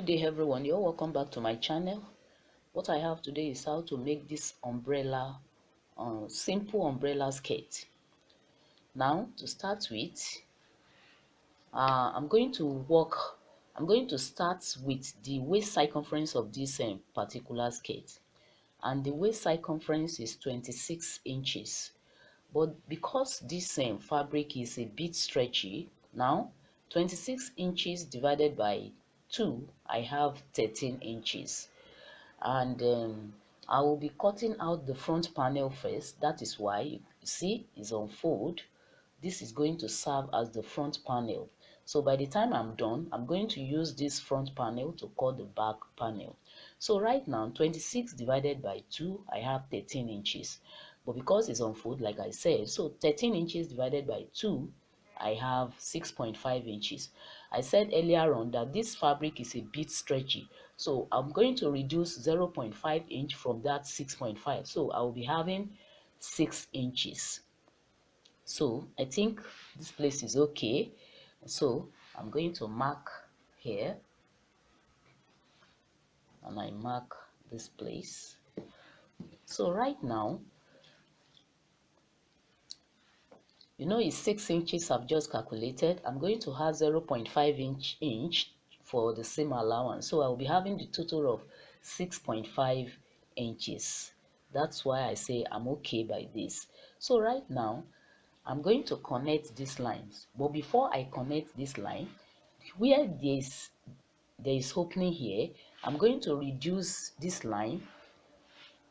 Good day everyone, you're welcome back to my channel. What I have today is how to make this umbrella, simple umbrella skirt. Now to start with, I'm going to start with the waist circumference of this particular skirt, and the waist circumference is 26 inches. But because this fabric is a bit stretchy, now 26 inches divided by 2, I have 13 inches. And I will be cutting out the front panel first. That is why you see it's on fold. This is going to serve as the front panel. So by the time I'm done, I'm going to use this front panel to cut the back panel. So right now, 26 divided by 2, I have 13 inches. But because it's on fold, like I said, so 13 inches divided by 2, I have 6.5 inches. I said earlier on that this fabric is a bit stretchy, so I'm going to reduce 0.5 inch from that 6.5, so I will be having 6 inches. So I think this place is okay, so I'm going to mark here, and I mark this place. So right now, you know, it's 6 inches I've just calculated. I'm going to have 0.5 inch for the seam allowance, so I'll be having the total of 6.5 inches. That's why I say I'm okay by this. So right now, I'm going to connect these lines, but before I connect this line, where there is opening here, I'm going to reduce this line.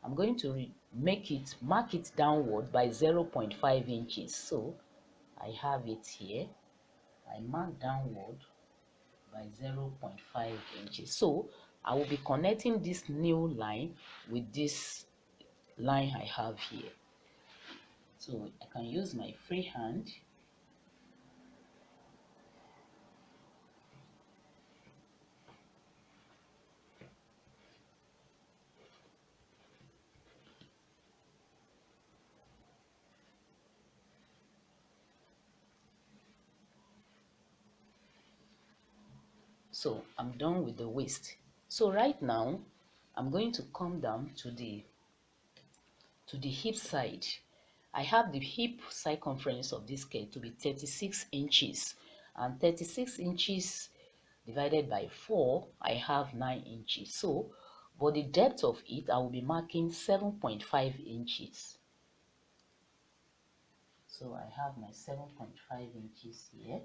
I'm going to mark it downward by 0.5 inches. So I have it here. I mark downward by 0.5 inches. So I will be connecting this new line with this line I have here. So I can use my free hand. So I'm done with the waist. So right now, I'm going to come down to the hip side. I have the hip circumference of this skirt to be 36 inches, and 36 inches divided by 4, I have 9 inches. So but the depth of it, I will be marking 7.5 inches. So I have my 7.5 inches here.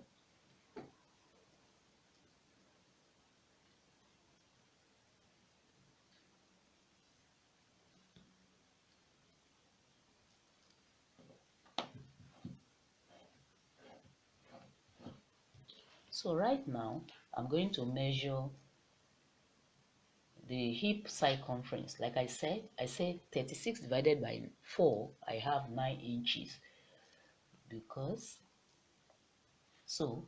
So right now, I'm going to measure the hip circumference. Like I said 36 divided by 4, I have 9 inches. Because so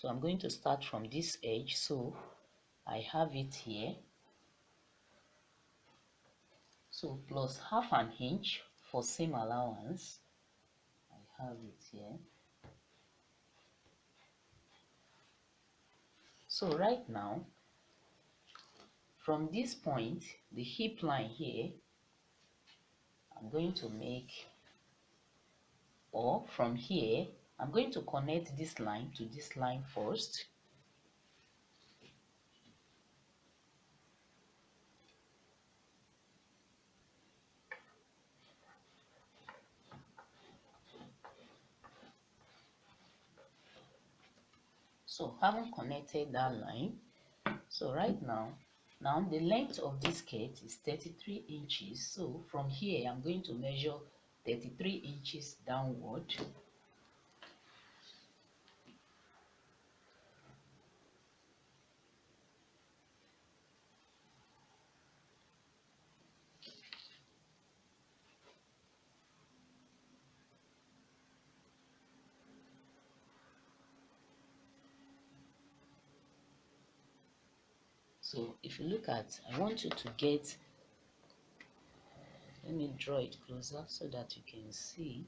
I'm going to start from this edge. So I have it here. So plus half an inch for seam allowance, I have it here. So right now, from this point, the hip line here, I'm going to make, or from here, I'm going to connect this line to this line first. So having connected that line, so right now the length of this skirt is 33 inches. So from here, I'm going to measure 33 inches downward. So if you look at, I want you to get, let me draw it closer so that you can see.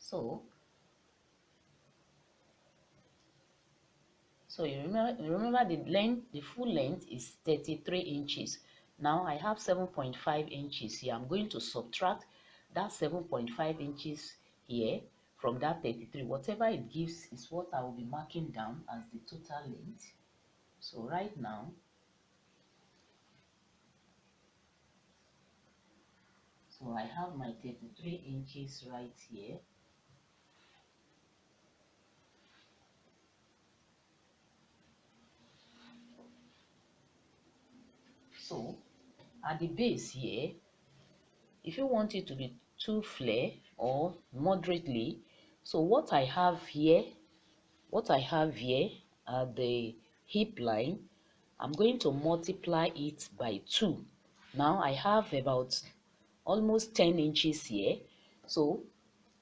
So you remember the full length is 33 inches. Now I have 7.5 inches here. I'm going to subtract that 7.5 inches here from that 33. Whatever it gives is what I will be marking down as the total length. So right now, so I have my 33 inches right here. So at the base here, if you want it to be too flare or moderately, so what I have here at the hip line, I'm going to multiply it by 2. Now I have about almost 10 inches here, so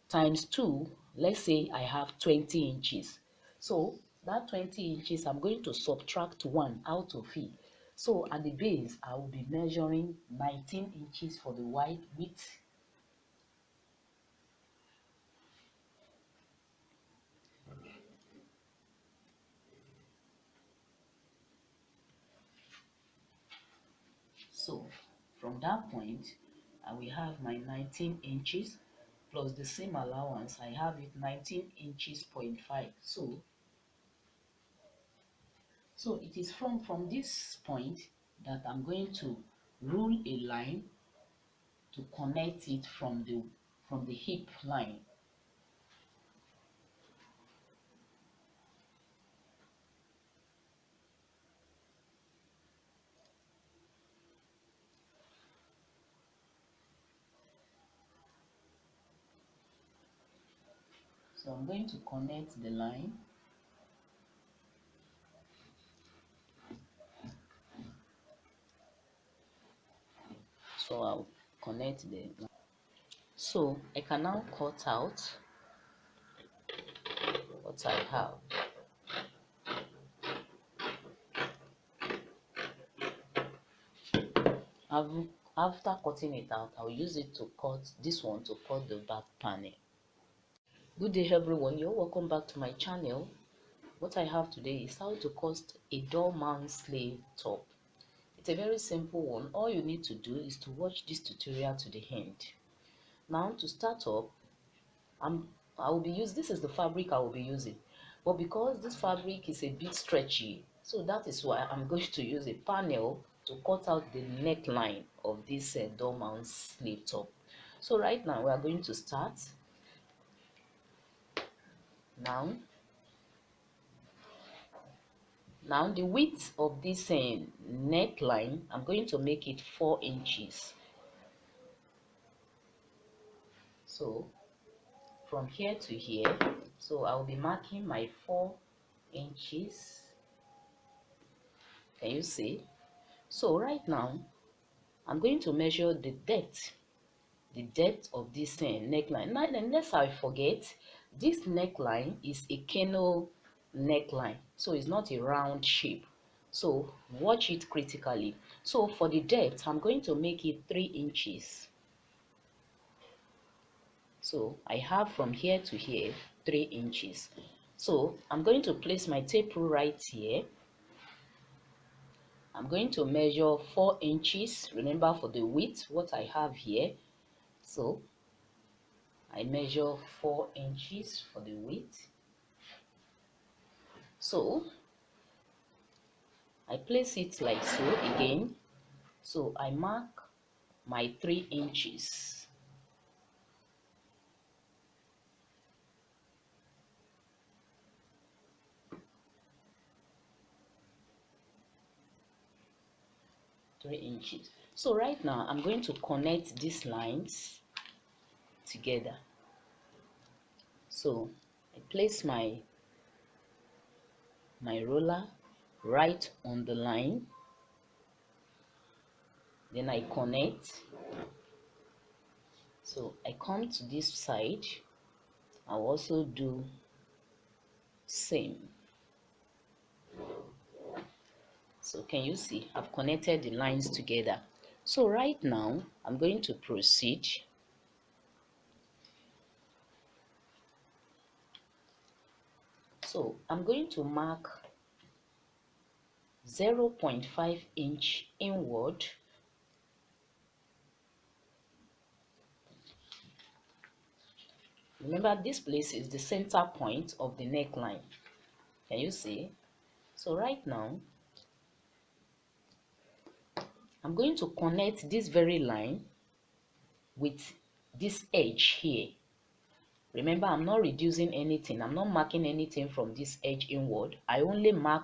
times 2, let's say I have 20 inches. So that 20 inches, I'm going to subtract 1 out of it. So at the base, I will be measuring 19 inches for the wide width. So from that point, I will have my 19 inches plus the same allowance. I have it 19 inches 0.5. So it is from this point that I'm going to rule a line to connect it from the hip line. So I'm going to connect the line. So I'll connect the line. So I can now cut out what I have. After cutting it out, I'll use it to cut this one to cut the back panel. Good day everyone, you're welcome back to my channel. What I have today is how to cut a door mount sleeve top. It's a very simple one. All you need to do is to watch this tutorial to the end. Now to start up, this is the fabric I will be using, but because this fabric is a bit stretchy, so that is why I'm going to use a panel to cut out the neckline of this door mount sleeve top. So right now we are going to start. Now the width of this neckline, I'm going to make it 4 inches. So from here to here, so I'll be marking my 4 inches. Can you see? So right now I'm going to measure the depth of this neckline. Now, unless I forget, this neckline is a canoe neckline, so it's not a round shape. So watch it critically. So for the depth, I'm going to make it 3 inches. So I have from here to here 3 inches. So I'm going to place my tape rule right here. I'm going to measure 4 inches. Remember, for the width, what I have here. So I measure 4 inches for the width. So I place it like so again. So I mark my 3 inches. So right now I'm going to connect these lines together. So I place my roller right on the line, then I connect. So I come to this side, I'll also do same. So can you see, I've connected the lines together. So right now I'm going to proceed So I'm going to mark 0.5 inch inward. Remember, this place is the center point of the neckline. Can you see? So right now, I'm going to connect this very line with this edge here. Remember, I'm not reducing anything. I'm not marking anything from this edge inward. I only mark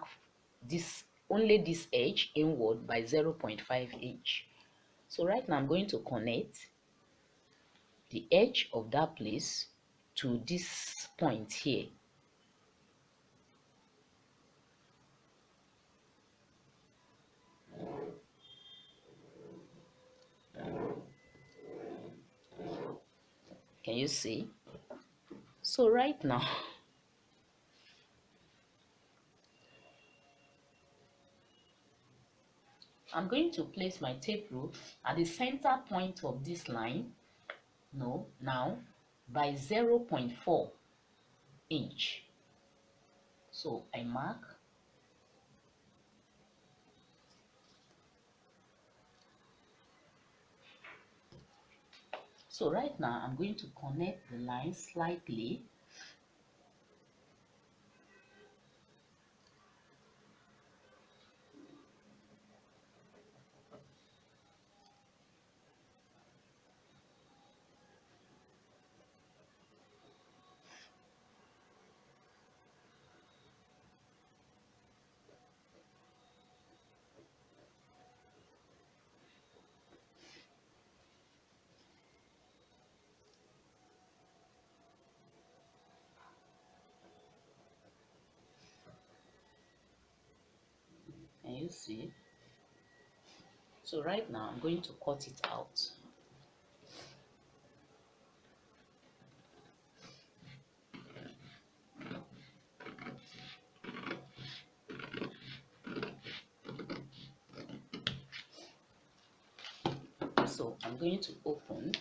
only this edge inward by 0.5 inch. So right now I'm going to connect the edge of that place to this point here. Can you see? So right now, I'm going to place my tape rule at the center point of this line. No, now by 0.4 inch. So I mark. So right now I'm going to connect the line slightly. Can you see? So right now I'm going to cut it out. So I'm going to open